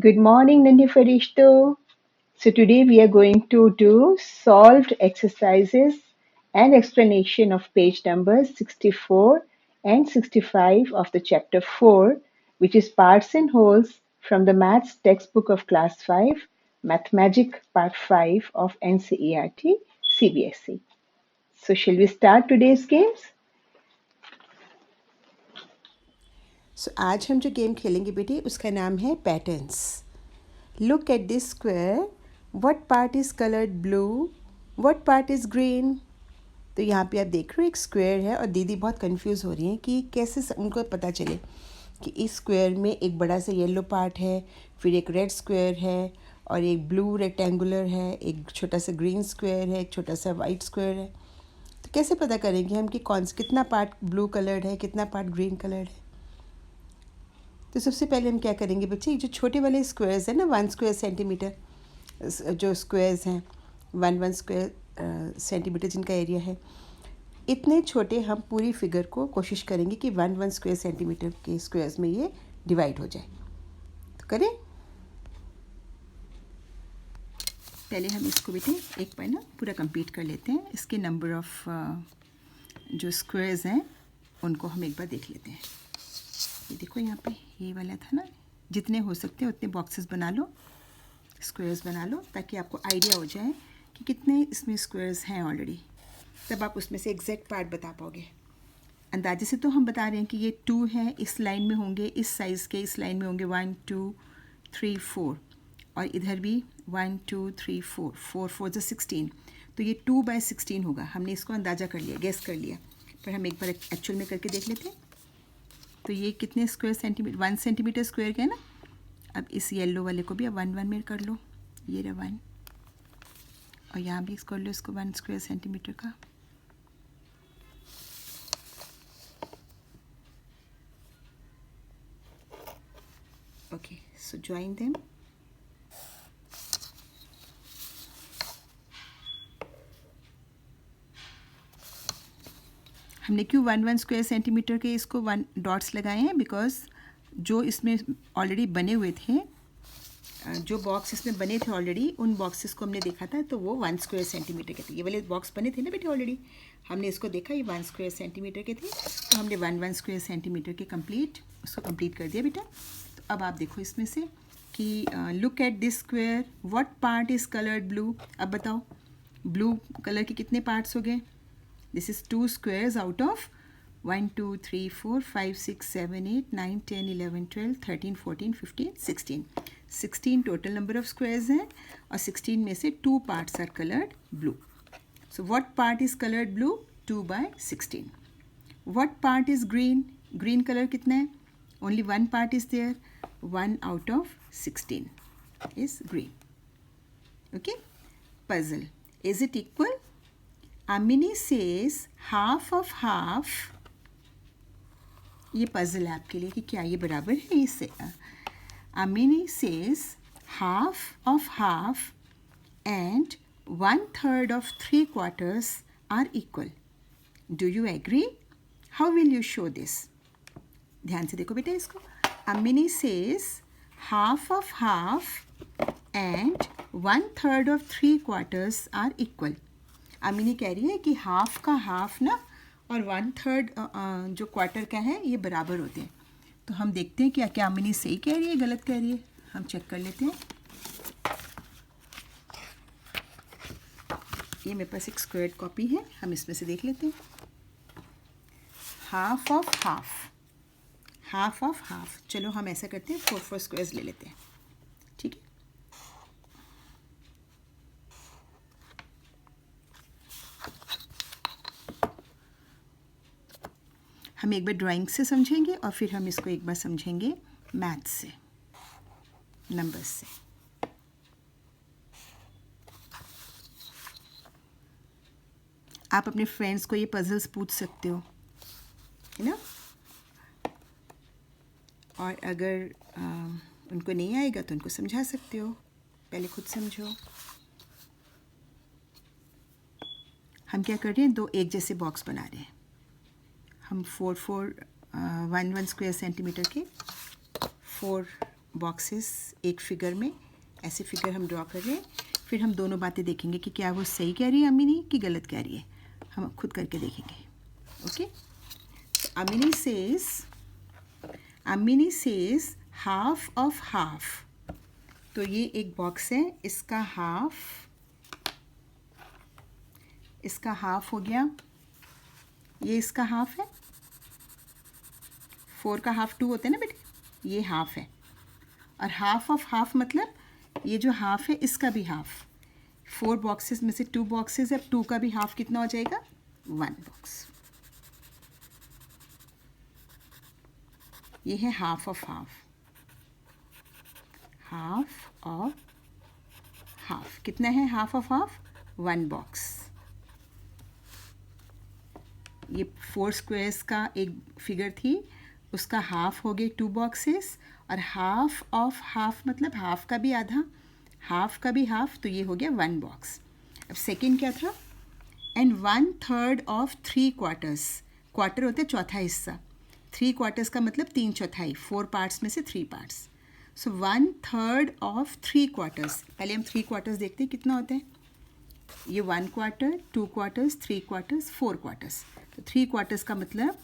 Good morning, Nandi Farishto. So today we are going to do solved exercises and explanation of page numbers 64 and 65 of the chapter 4, which is parts and wholes from the maths textbook of class 5, Mathemagic part 5 of NCERT CBSE. So shall we start today's games? सो आज हम जो game खेलेंगे बेटे उसका नाम है patterns. Look at this square. What part is coloured blue, what part is green. तो यहाँ पे आप देख रहे हो एक स्क्वायर है और दीदी बहुत कंफ्यूज हो रही हैं कि कैसे उनको पता चले कि इस स्क्वायर में एक बड़ा सा येलो पार्ट है, फिर एक रेड स्क्वायर है और एक ब्लू रेक्टेंगुलर है, एक छोटा सा ग्रीन स्क्वायर है, एक छोटा सा वाइट स्क्वायर है. तो कैसे पता करेंगे हम कि कौन कितना पार्ट ब्लू कलर्ड है, कितना पार्ट ग्रीन कलर्ड है. तो सबसे पहले हम क्या करेंगे बच्चे, जो छोटे वाले स्क्वायर्स हैं ना, 1 स्क्वायर सेंटीमीटर जो स्क्वायर्स हैं, 1 1 स्क्वायर सेंटीमीटर जिनका एरिया है, इतने छोटे हम पूरी फिगर को कोशिश करेंगे कि 1 1 स्क्वायर सेंटीमीटर के स्क्वायर्स में ये डिवाइड हो जाए. तो करें. पहले हम इसको बेटे एक बार ना पूरा कंप्लीट कर लेते हैं. इसके नंबर ऑफ़ जो स्क्वायर्स हैं उनको हम एक बार देख लेते हैं. ये देखो यहाँ पे ये वाला था ना, जितने हो सकते हैं उतने बॉक्सेस बना लो, स्क्वायर्स बना लो, ताकि आपको आइडिया हो जाए कि कितने इसमें स्क्वायर्स हैं ऑलरेडी. तब आप उसमें से एग्जैक्ट पार्ट बता पाओगे. अंदाजे से तो हम बता रहे हैं कि ये 2 हैं, इस लाइन में होंगे, इस साइज़ के इस लाइन में होंगे 1 2 3 4, और इधर भी 1 2 3 4, 4 4 जो 16, तो ये 2/16 होगा. हमने इसको अंदाज़ा कर लिया, गेस कर लिया, पर हम एक बार एक्चुअल में करके देख लेते हैं. तो ये कितने स्क्वायर सेंटीमीटर, 1 सेंटीमीटर स्क्वायर का है ना. अब इस येलो वाले को भी अब 1 1 में कर लो, ये रहा 1, और यहाँ भी कर लो इसको 1 स्क्वायर सेंटीमीटर का. ओके, सो ज्वाइन देम. हमने क्यों 1 1 स्क्वायर सेंटीमीटर के इसको 1 डॉट्स लगाए हैं, बिकॉज जो इसमें ऑलरेडी बने हुए थे, जो बॉक्स इसमें बने थे ऑलरेडी, उन बॉक्सेस को हमने देखा था, तो वो 1 स्क्वायर सेंटीमीटर के थे. ये वाले बॉक्स बने थे ना बेटे ऑलरेडी, हमने इसको देखा, ये 1 स्क्वायर सेंटीमीटर के थे, तो हमने 1 1 स्क्वायर सेंटीमीटर के उसको कंप्लीट कर दिया बेटा. तो अब आप देखो इसमें से कि look at this square, what part is coloured blue. अब बताओ ब्लू कलर के कितने पार्ट्स हो गए. This is 2 squares out of 1 2 3 4 5 6 7 8 9 10 11 12 13 14 15 16. 16 total number of squares हैं, और 16 में से 2 parts are coloured blue. So what part is coloured blue, 2/16. What part is green, green colour कितना है, only 1 part is there, 1 out of 16 is green. Okay. Puzzle, is it equal? Amini says half of half. ये puzzle है आपके लिए कि क्या ये बराबर है इससे. Amini says half of half and 1/3 of 3/4 are equal. Do you agree? How will you show this? ध्यान से देखो बेटा इसको. Amini says half of half and 1/3 of 3/4 are equal. Amini कह रही है कि हाफ का हाफ ना और 1/3 जो क्वार्टर का है ये बराबर होते हैं. तो हम देखते हैं क्या अमीनी सही कह रही है, गलत कह रही है, हम चेक कर लेते हैं. ये मेरे पास एक स्क्वायर्ड कॉपी है, हम इसमें से देख लेते हैं. Half of half, half of half. चलो हम ऐसा करते हैं, 4 4 स्क्वायर्स ले लेते हैं. ठीक है. हम एक बार ड्राइंग से समझेंगे और फिर हम इसको एक बार समझेंगे मैथ्स से, नंबर्स से. आप अपने फ्रेंड्स को ये पजल्स पूछ सकते हो, है ना. और अगर उनको नहीं आएगा तो उनको समझा सकते हो. पहले खुद समझो. हम क्या कर रहे हैं, 2 एक जैसे बॉक्स बना रहे हैं. हम 4 4 1 1 स्क्वायर सेंटीमीटर के 4 बॉक्सेस एक फिगर में, ऐसे फिगर हम ड्रॉ कर रहे हैं। फिर हम दोनों बातें देखेंगे कि क्या वो सही कह रही है अमिनी कि गलत कह रही है, हम खुद करके देखेंगे। Okay, Amini says half of half. तो ये एक बॉक्स है, इसका हाफ हो गया, ये इसका हाफ है। 4 का हाफ 2 होता है ना बेटे, ये हाफ है। और हाफ ऑफ हाफ मतलब ये जो हाफ है इसका भी हाफ। 4 बॉक्सेस में से 2 बॉक्सेस है, 2 का भी हाफ कितना हो जाएगा, 1 बॉक्स। ये है हाफ ऑफ हाफ। कितना है हाफ ऑफ हाफ, 1 बॉक्स। ये 4 स्क्वायर्स का एक फिगर थी, उसका हाफ हो गए 2 बॉक्सेस। और हाफ ऑफ हाफ मतलब हाफ का भी आधा, हाफ का भी हाफ, तो ये हो गया 1 बॉक्स। अब सेकंड क्या था, एंड 1/3 ऑफ 3 क्वार्टर्स। क्वार्टर होते हैं चौथा हिस्सा, 3 क्वार्टर्स का मतलब 3/4, 4 पार्ट्स में से 3 पार्ट्स। So 1/3 of 3 quarters. पहले हम 3 क्वार्टर्स देखते हैं कितना होते हैं। ये 1 क्वार्टर, 2 क्वार्टर्स, 3 क्वार्टर्स, 4 क्वार्टर्स। तो 3 क्वार्टर्स का मतलब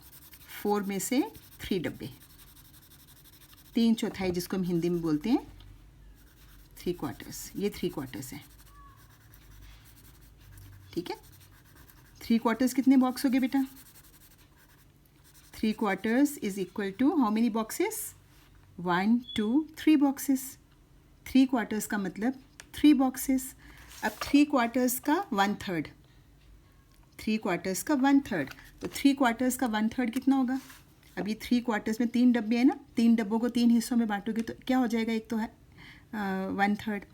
4 में से 3 डब्बे, 3/4 जिसको हम हिंदी में बोलते हैं 3 क्वार्टर्स। ये 3 क्वार्टर्स है, ठीक है। 3 क्वार्टर्स कितने बॉक्स हो गए बेटा, 3 quarters is equal to how many boxes, 1 2 3 boxes. 3 quarters का मतलब 3 बॉक्सेस। अब 3 क्वार्टर्स का 1/3, 3 क्वार्टर्स का 1/3, तो 3 क्वार्टर्स का 1/3 कितना होगा। अब ये 3 क्वार्टर्स में 3 डब्बे हैं ना, 3 डब्बों को 3 हिस्सों में बांटोगे तो क्या हो जाएगा, एक तो है 1/3,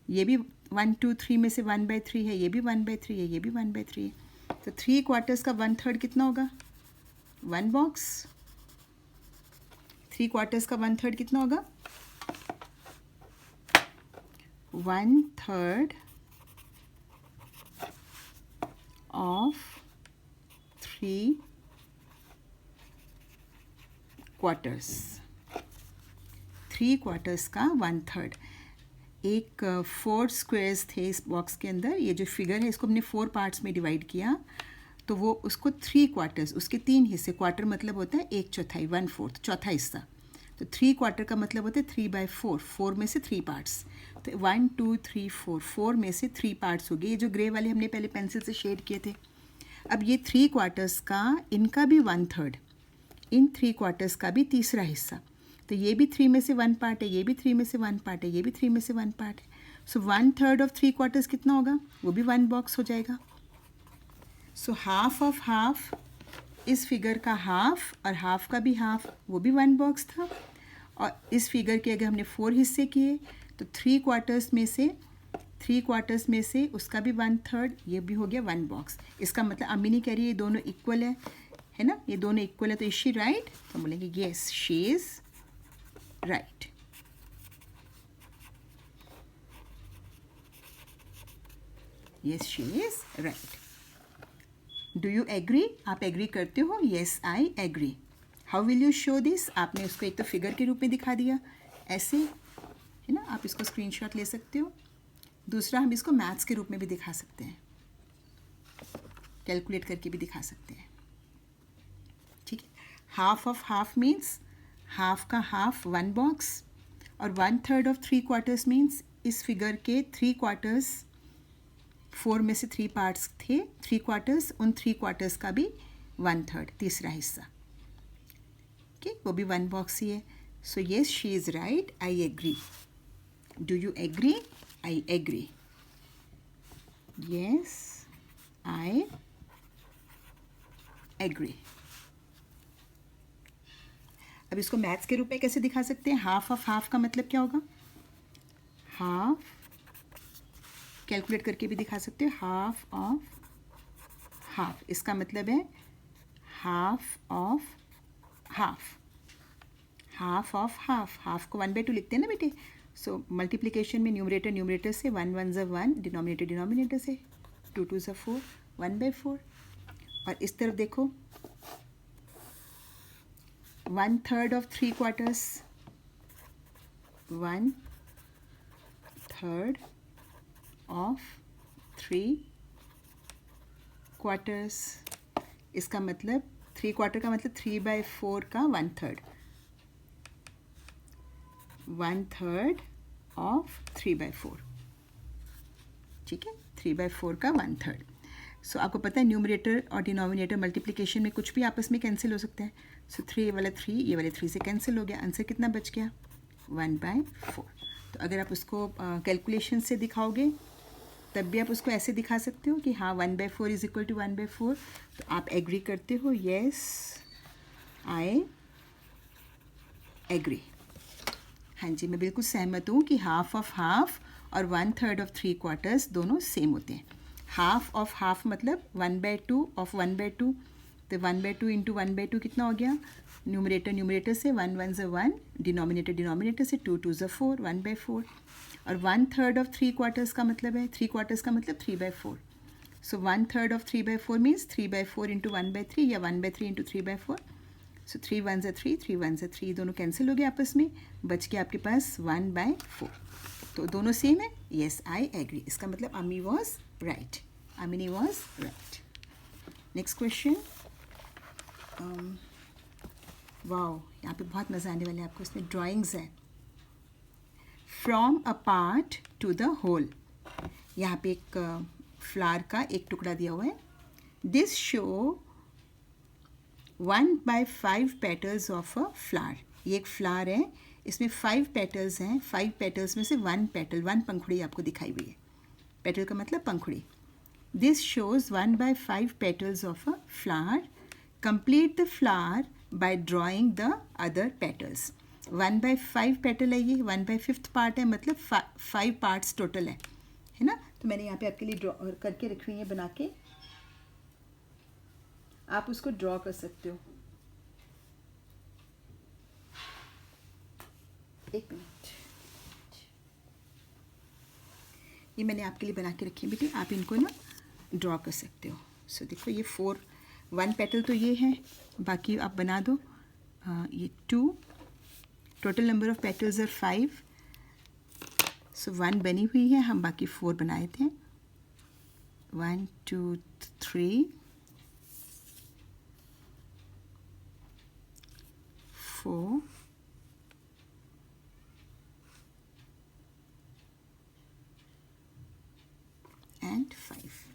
ये भी 1 2 3 में से 1/3 है, ये भी 1/3 है, ये भी 1/3 है। तो 3 क्वार्टर्स का 1/3 कितना होगा, 1 बॉक्स। 3 क्वार्टर्स का 1/3 कितना होगा, 1/3 ऑफ 3 क्वार्टर्स। 3 क्वार्टर्स का 1/3। एक 4 स्क्वायर्स थे इस बॉक्स के अंदर, ये जो फिगर है इसको हमने 4 पार्ट्स में डिवाइड किया, तो वो उसको 3 क्वार्टर्स, उसके 3 हिस्से, क्वार्टर मतलब होता है 1/4, 1/4, चौथा हिस्सा। तो 3 क्वार्टर का मतलब होता है 3/4, 4 में से 3 पार्ट्स। तो 1 2 3 4, 4 में से 3 पार्ट्स हो गए। ये जो ग्रे वाले हमने पहले पेंसिल से शेड किए थे। अब ये 3 क्वार्टर्स का, इनका भी 1/3, इन 3 क्वार्टर्स का भी तीसरा हिस्सा। तो ये भी 3 में से 1 पार्ट है, ये भी 3 में से 1 पार्ट है, ये भी 3 में से 1 पार्ट है। सो 1/3 ऑफ 3 क्वार्टर्स कितना होगा, वो भी 1 बॉक्स हो जाएगा। सो हाफ ऑफ हाफ, इस फिगर का हाफ और हाफ का भी हाफ, वो भी 1 बॉक्स था। और इस फिगर के अगर हमने 4 हिस्से किए तो 3 क्वार्टर्स में से उसका भी 1/3, ये भी हो गया 1 बॉक्स। इसका मतलब अम्मी नहीं कह रही ये दोनों इक्वल है ना, ये दोनों इक्वल है, तो इज शी राइट, तो हम बोलेंगे yes she is right. Yes she is right. Do you agree, आप एग्री करते हो, yes I agree. How will you show this, आपने उसको एक तो फिगर के रूप में दिखा दिया ऐसे, है ना, आप इसको स्क्रीनशॉट ले सकते हो। दूसरा हम इसको मैथ्स के रूप में भी दिखा सकते हैं, कैलकुलेट करके भी दिखा सकते हैं, ठीक है। Half of half means half का हाफ 1 बॉक्स, और 1/3 ऑफ 3 क्वार्टर्स मीन्स इस फिगर के 3 क्वार्टर्स, 4 में से 3 पार्ट्स थे, 3 क्वार्टर्स, उन 3 क्वार्टर्स का भी 1/3, तीसरा हिस्सा, ओके, वो भी 1 बॉक्स ही है। So yes she is right, I agree. Do you agree, I agree. Yes I agree. अब इसको मैथ्स के रूप में कैसे दिखा सकते हैं, हाफ ऑफ हाफ का मतलब क्या होगा, हाफ, कैलकुलेट करके भी दिखा सकते हो, हाफ ऑफ हाफ, इसका मतलब है half of half, half of half, half को 1/2 लिखते हैं ना बेटे। सो मल्टीप्लिकेशन में न्यूमरेटर से 1 1 ज़ा 1, डिनोमिनेटर से 2 2 ज़ा 4, 1/4। और इस तरफ देखो 1/3 ऑफ 3 क्वार्टर्स, 1/3 ऑफ 3 क्वार्टर्स। इसका मतलब 3 क्वार्टर का मतलब 3/4 का 1/3, 1/3 ऑफ 3/4, ठीक है, 3/4 का 1/3। सो आपको पता है न्यूमरेटर और डिनोमिनेटर मल्टीप्लिकेशन में कुछ भी आपस में कैंसिल हो सकता है। सो 3 वाला 3 ये वाले 3 से कैंसिल हो गया, आंसर कितना बच गया 1/4। तो अगर आप उसको कैलकुलेशन से दिखाओगे तब भी आप उसको ऐसे दिखा सकते हो कि हाँ 1/4 इज इक्वल टू 1/4। तो आप एग्री करते हो, येस आई एग्री। हाँ जी, मैं बिल्कुल सहमत हूँ कि हाफ ऑफ हाफ और 1/3 ऑफ 3 क्वार्टर्स दोनों सेम होते हैं। हाफ ऑफ हाफ मतलब 1/2 ऑफ 1/2, तो 1/2 इंटू 1/2 कितना हो गया, न्यूमरेटर न्यूमरेटर से 1 1 ज़ा 1, डिनोमिनेटर डिनोमिनेटर से 2 2 ज़ा 4, 1/4। और 1/3 ऑफ 3 क्वार्टर्स का मतलब है 3 क्वार्टर्स का मतलब 3/4। सो 1/3 ऑफ 3/4 मीन्स 3/4 इंटू 1/3 या 1/3 इंटू 3/4। सो 3 1 ज़ा 3, 3 1 ज़ा 3, दोनों कैंसिल हो गए आपस में, बच के आपके पास 1/4। तो दोनों सेम है, येस आई एग्री। इसका मतलब अमी was right, Amini was right. Next question, wow, यहाँ पे बहुत मज़ा आने वाला है आपको, इसमें ड्राइंग्स है। From a part to the whole, यहाँ पे एक फ्लावर का एक टुकड़ा दिया हुआ है। This show 1/5 petals of a flower. ये एक फ्लावर है, इसमें 5 पेटल्स हैं, 5 पेटल्स में से 1 पेटल, 1 पंखुड़ी आपको दिखाई हुई है। पेटल का मतलब पंखुड़ी। This shows 1/5 petals of a flower. Complete the flower by drawing the other petals. 1/5 petal है, ये 1/5 पार्ट है, मतलब 5 पार्ट्स टोटल है ना। तो मैंने यहाँ पे आपके लिए ड्रॉ करके रखी हुई है बना के, आप उसको ड्रॉ कर सकते हो। एक मिनट, ये मैंने आपके लिए बना के रखी है बेटी, आप इनको ना ड्रॉ कर सकते हो। सो देखो ये 1 पेटल तो ये है, बाकी आप बना दो। ये 2, total number of petals are 5। So 1 बनी हुई है, हम बाकी 4 बनाए थे। 1 2 3 4 and 5।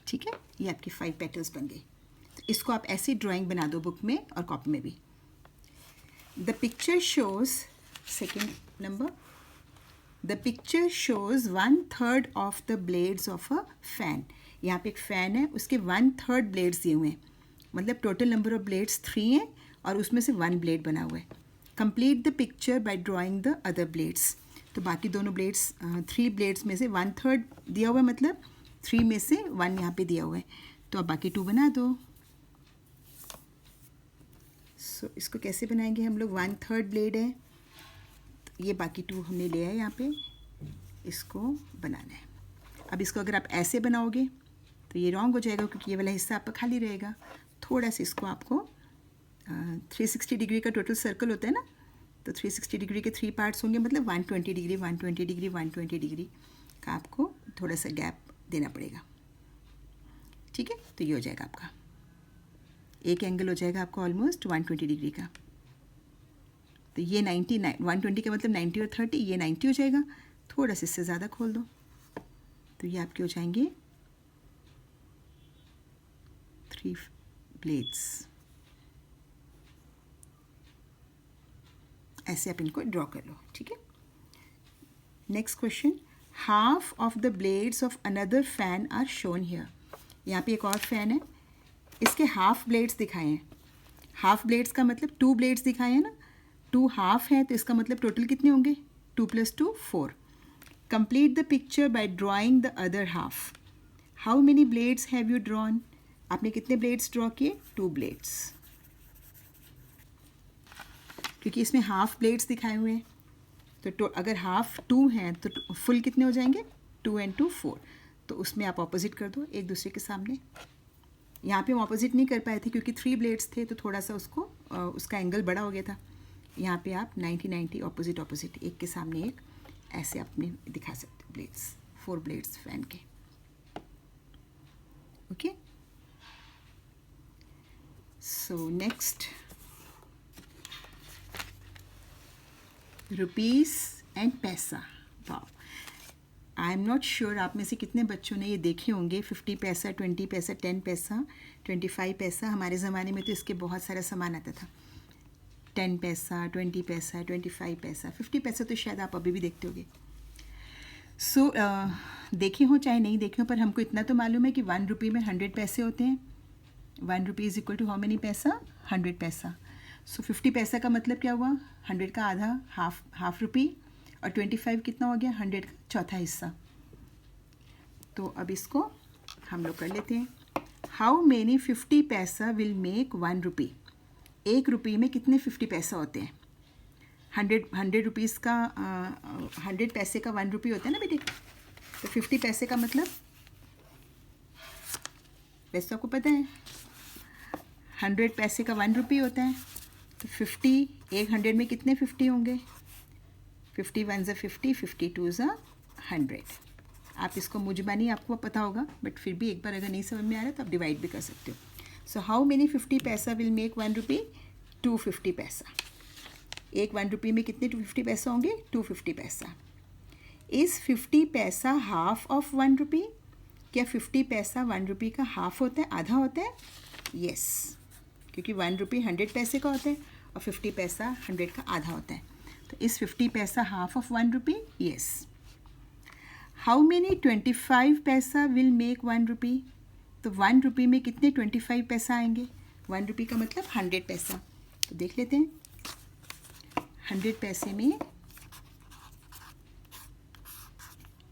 ठीक है, ये आपकी 5 पेटल्स बन गई। तो इसको आप ऐसी ड्राइंग बना दो बुक में और कॉपी में भी। The picture shows, second number, the picture shows 1/3 of the blades of a fan. यहाँ पे एक फ़ैन है, उसके 1/3 ब्लेड्स दिए हुए हैं, मतलब टोटल नंबर ऑफ ब्लेड्स 3 हैं और उसमें से 1 ब्लेड बना हुआ है। Complete the picture by drawing the other blades. तो बाकी दोनों ब्लेड्स, 3 ब्लेड्स में से 1/3 दिया हुआ है, मतलब 3 में से 1 यहाँ पे दिया हुआ है। तो अब बाकी 2 बना दो। सो इसको कैसे बनाएंगे हम लोग, 1/3 ब्लेड है, तो ये बाकी 2 हमने लिया है यहाँ पे, इसको बनाना है। अब इसको अगर आप ऐसे बनाओगे तो ये रॉन्ग हो जाएगा, क्योंकि ये वाला हिस्सा आपका खाली रहेगा। थोड़ा सा इसको आपको 360 डिग्री का टोटल सर्कल होता है ना, तो 360 डिग्री के 3 पार्ट्स होंगे, मतलब 120 डिग्री 120 डिग्री 120 डिग्री का आपको थोड़ा सा गैप देना पड़ेगा। ठीक है, तो ये हो जाएगा आपका, एक एंगल हो जाएगा आपका ऑलमोस्ट 120 डिग्री का। तो ये 90, 120 का मतलब 90 और 30, ये 90 हो जाएगा। थोड़ा सा इससे ज़्यादा खोल दो, तो ये आपके हो जाएंगे 3 ब्लेड्स। ऐसे आप इनको ड्रॉ कर लो, ठीक है। Next question, half of the blades of another fan are shown here. यहाँ पे एक और फैन है, इसके हाफ ब्लेड्स दिखाए हैं। हाफ ब्लेड्स का मतलब 2 ब्लेड्स दिखाए हैं ना, 2 हाफ हैं, तो इसका मतलब टोटल कितने होंगे, 2 + 2 4। Complete the picture by drawing the other half. How many blades have you drawn. आपने कितने ब्लेड्स ड्रॉ किए, 2 ब्लेड्स, क्योंकि इसमें हाफ ब्लेड्स दिखाए हुए हैं। तो अगर हाफ 2 हैं तो फुल कितने हो जाएंगे, 2 × 2 4। तो उसमें आप ऑपोजिट कर दो एक दूसरे के सामने। यहाँ पे हम ऑपोजिट नहीं कर पाए थे क्योंकि 3 ब्लेड्स थे, तो थोड़ा सा उसको उसका एंगल बड़ा हो गया था। यहाँ पे आप 90-90 ऑपोजिट एक के सामने एक ऐसे अपने दिखा सकते ब्लेड्स, 4 ब्लेड्स फैन के। Okay, so next rupees and paisa. Wow, I am not sure आप में से कितने बच्चों ने ये देखे होंगे। 50 पैसा, 20 पैसा, 10 पैसा, 25 पैसा। हमारे ज़माने में तो इसके बहुत सारा सामान आता था। 10 पैसा, 20 पैसा, 25 पैसा, 50 पैसा तो शायद आप अभी भी देखते होंगे। सो देखे हो चाहे नहीं देखे हो, पर हमको इतना तो मालूम है कि 1 रुपये में 100 पैसे होते हैं। 1 रुपये is equal to how many पैसा? 100 पैसा। सो 50 पैसा का मतलब क्या हुआ? 100 का आधा, हाफ रुपी, और 25 कितना हो गया? 100 का चौथा हिस्सा। तो अब इसको हम लोग कर लेते हैं। हाउ मेनी 50 पैसा विल मेक 1 रुपी? 1 रुपये में कितने 50 पैसा होते हैं? 100 रुपीज़ का 100 पैसे का 1 रुपये होता है ना बेटे। तो 50 पैसे का मतलब वैसे तो आपको पता है 100 पैसे का 1 रुपये होता है। तो 50, 100 में कितने 50 होंगे? 50 1 ज़ा 50, 52 ज़ा 100। आप इसको मुजबानी आपको पता होगा, बट फिर भी एक बार अगर नहीं समझ में आ रहा तो आप डिवाइड भी कर सकते हो। सो हाउ मेनी 50 पैसा विल मेक 1 रुपी? 250 पैसा। एक 1 रुपये में कितने 250 पैसा होंगे? 250 पैसा। इज़ 50 पैसा हाफ ऑफ 1 रुपी? क्या 50 पैसा 1 रुपये का हाफ होता है, आधा होता है? यस, क्योंकि 1 रुपये 100 पैसे का होता है और 50 पैसा 100 का आधा होता है। तो इस 50 पैसा half of 1 rupee? Yes. How many 25 पैसा विल मेक 1 रुपी? तो 1 रुपये में कितने 25 पैसा आएंगे? 1 रुपये का मतलब 100 पैसा। तो देख लेते हैं, 100 पैसे में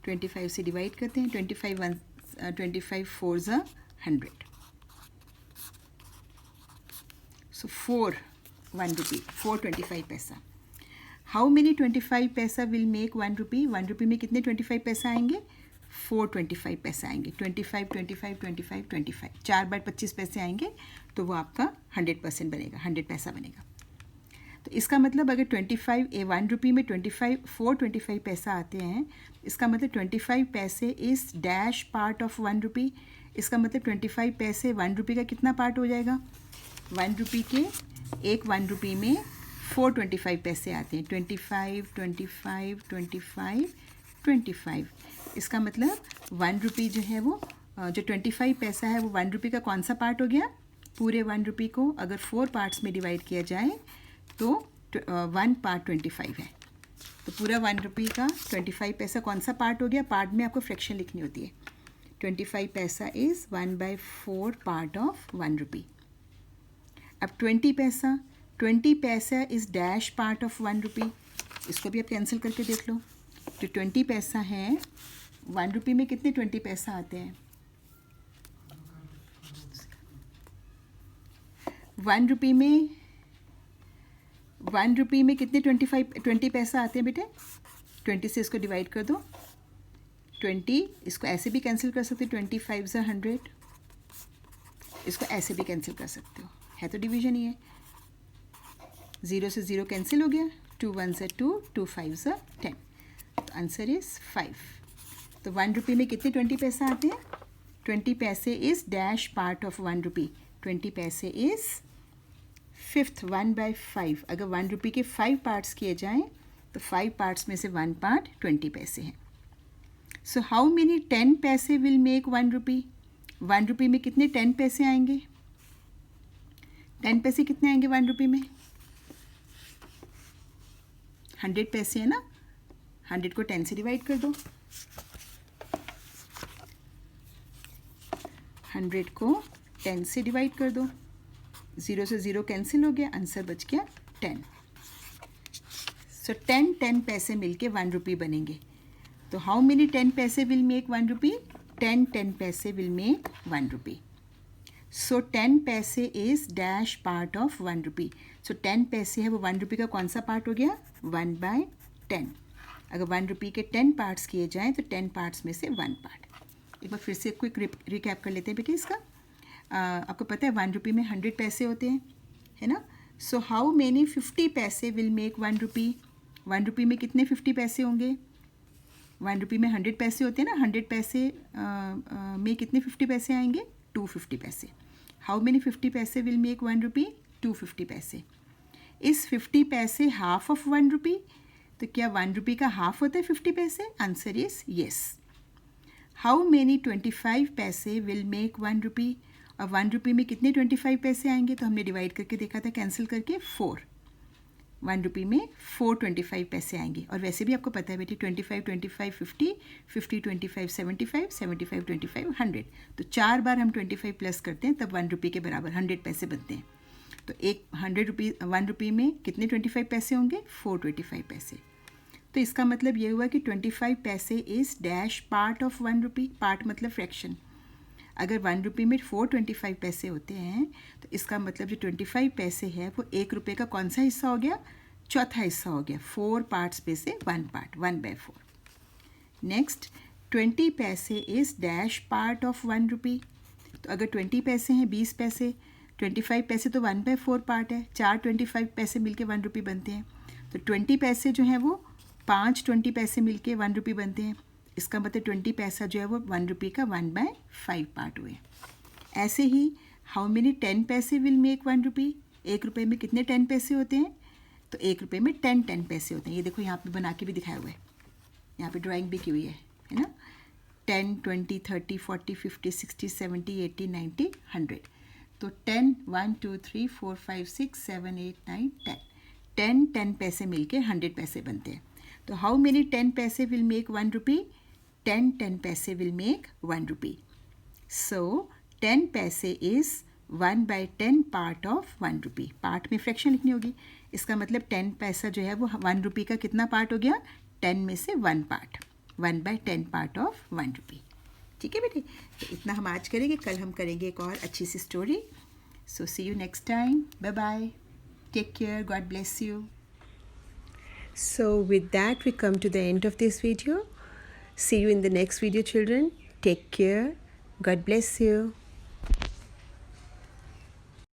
25 से डिवाइड करते हैं। 25 4 ज़ा 100। सो 4 1 रुपी, 4 25 पैसा। हाउ मेनी 25 पैसा विल मेक 1 रुपी? 1 रुपये में कितने 25 पैसा आएंगे? 4 25 पैसा आएंगे। 25 25 25 25, 4 बार 25 पैसे आएंगे, तो वो आपका 100% बनेगा, 100 पैसा बनेगा। तो इसका मतलब अगर 1 रुपये में 4 25 पैसा आते हैं, इसका मतलब 25 पैसे इज़ डैश पार्ट ऑफ 1 रुपी। इसका मतलब 25 पैसे 1 रुपये का कितना पार्ट हो जाएगा? 1 रुपये के एक 1 रुपये में 4 25 पैसे आते हैं। 25 25 25 25। इसका मतलब 1 रुपये जो है वो जो 25 पैसा है वो 1 रुपये का कौन सा पार्ट हो गया? पूरे 1 रुपये को अगर 4 पार्ट्स में डिवाइड किया जाए तो 1 पार्ट 25 है। तो पूरा 1 रुपये का 25 पैसा कौन सा पार्ट हो गया? पार्ट में आपको फ्रैक्शन लिखनी होती है। 25 पैसा इज़ 1/4 पार्ट ऑफ 1 रुपी। अब 20 पैसा इज़ डैश पार्ट ऑफ 1 रुपी। इसको भी आप कैंसिल करके देख लो। तो 20 पैसा है, 1 रुपये में कितने 20 पैसा आते हैं? 1 रुपये में कितने 20 पैसा आते हैं बेटे? 20 से इसको डिवाइड कर दो। 20, इसको ऐसे भी कैंसिल कर सकते हो, 25 ज़ा 100। इसको ऐसे भी कैंसिल कर सकते हो, है तो डिवीजन ही है। 0 से 0 कैंसिल हो गया। 2 1 ज़ा 2, 2 5 ज़ा 10। तो आंसर इज़ 5। तो 1 रुपये में कितने 20 पैसा आते हैं? 20 पैसे इज़ डैश पार्ट ऑफ 1 रुपी। 20 पैसे इज़ 5th 1/5। अगर 1 रुपये के 5 पार्ट्स किए जाएं तो 5 पार्ट्स में से 1 पार्ट 20 पैसे हैं। सो हाउ मेनी 10 पैसे विल मेक 1 रुपी? 1 रुपये में कितने 10 पैसे आएंगे? 10 पैसे कितने आएंगे 1 रुपये में? 100 पैसे है ना, 100 को 10 से डिवाइड कर दो। 100 को 10 से डिवाइड कर दो। 0 से 0 कैंसिल हो गया, आंसर बच गया 10। सो 10 पैसे मिलके 1 रुपी बनेंगे। तो हाउ मेनी 10 पैसे विल मेक 1 रुपी? 10 पैसे विल मेक 1 रुपी। सो 10 पैसे इज़ डैश पार्ट ऑफ 1 रुपी। सो 10 पैसे है वो 1 रुपये का कौन सा पार्ट हो गया? 1/10। अगर 1 रुपये के 10 पार्ट्स किए जाएँ तो 10 पार्ट्स में से 1 पार्ट। एक बार फिर से क्विक रिकैप कर लेते हैं बेटे इसका। आपको पता है 1 रुपी में 100 पैसे होते हैं, है ना। सो हाउ मेनी 50 पैसे विल मेक 1 रुपी। 1 रुपी में कितने 50 पैसे होंगे? 1 रुपी में 100 पैसे होते हैं ना, 100 पैसे में कितने 50 पैसे आएंगे? 250 पैसे। हाउ मेनी 50 पैसे विल मेक 1 रुपी? 250 पैसे। इस 50 पैसे हाफ ऑफ 1 रुपी? तो क्या 1 रुपी का हाफ होता है 50 पैसे? Answer is yes. How many 25 पैसे विल मेक 1 रुपी। और 1 रुपी में कितने 25 पैसे आएंगे? तो हमने डिवाइड करके देखा था, कैंसिल करके 4। 1 रुपी में 4 25 पैसे आएंगे। और वैसे भी आपको पता है बेटी 25 25 50, 50 25 75, 75 25 100। तो 4 बार हम 25 प्लस करते हैं तब 1 रुपी के बराबर 100 पैसे बनते हैं। तो एक 1 रुपी में कितने 25 पैसे होंगे? 4 25 पैसे। तो इसका मतलब ये हुआ कि 25 पैसे is dash part of 1 rupee. Part मतलब फ्रैक्शन। अगर 1 रुपी में 4 25 पैसे होते हैं तो इसका मतलब जो 25 पैसे है वो 1 रुपये का कौन सा हिस्सा हो गया? चौथा हिस्सा हो गया। 4 पार्ट्स में से 1 पार्ट, 1/4। नेक्स्ट 20 पैसे इज़ डैश पार्ट ऑफ 1 रुपी। तो अगर 20 पैसे हैं 20 पैसे, 25 पैसे तो 1/4 पार्ट है। 4 25 पैसे मिलके 1 रुपी बनते हैं। तो 20 पैसे जो हैं वो 5 20 पैसे मिलके 1 रुपी बनते हैं। इसका मतलब 20 पैसा जो है वो 1 रुपी का 1/5 पार्ट हुए। ऐसे ही हाउ मेनी 10 पैसे विल मेक 1 रुपी। 1 रुपये में कितने 10 पैसे होते हैं? तो 1 रुपये में 10 पैसे होते हैं। ये देखो यहाँ पे बना के भी दिखाया हुआ है, यहाँ पे ड्राइंग भी की हुई है ना। 10 20 30 40 50 60 70 80 90 100। तो 10 1 2 3 4 5 6 7 8 9 10 10 पैसे मिलके 100 पैसे बनते हैं। तो हाउ मेनी 10 पैसे विल मेक 1 रुपी। 10 पैसे विल मेक 1 रुपी। सो 10 पैसे is 1/10 part of 1 rupee. Part में फ्रैक्शन लिखनी होगी। इसका मतलब 10 पैसा जो है वो 1 रुपी का कितना पार्ट हो गया? 10 में से 1 पार्ट, 1/10 पार्ट ऑफ 1 रुपी। ठीक है बेटी, तो इतना हम आज करेंगे। कल हम करेंगे एक और अच्छी सी story. So see you next time. Bye bye, take care, God bless you. So with that we come to the end of this video. See you in the next video, children. Take care. God bless you.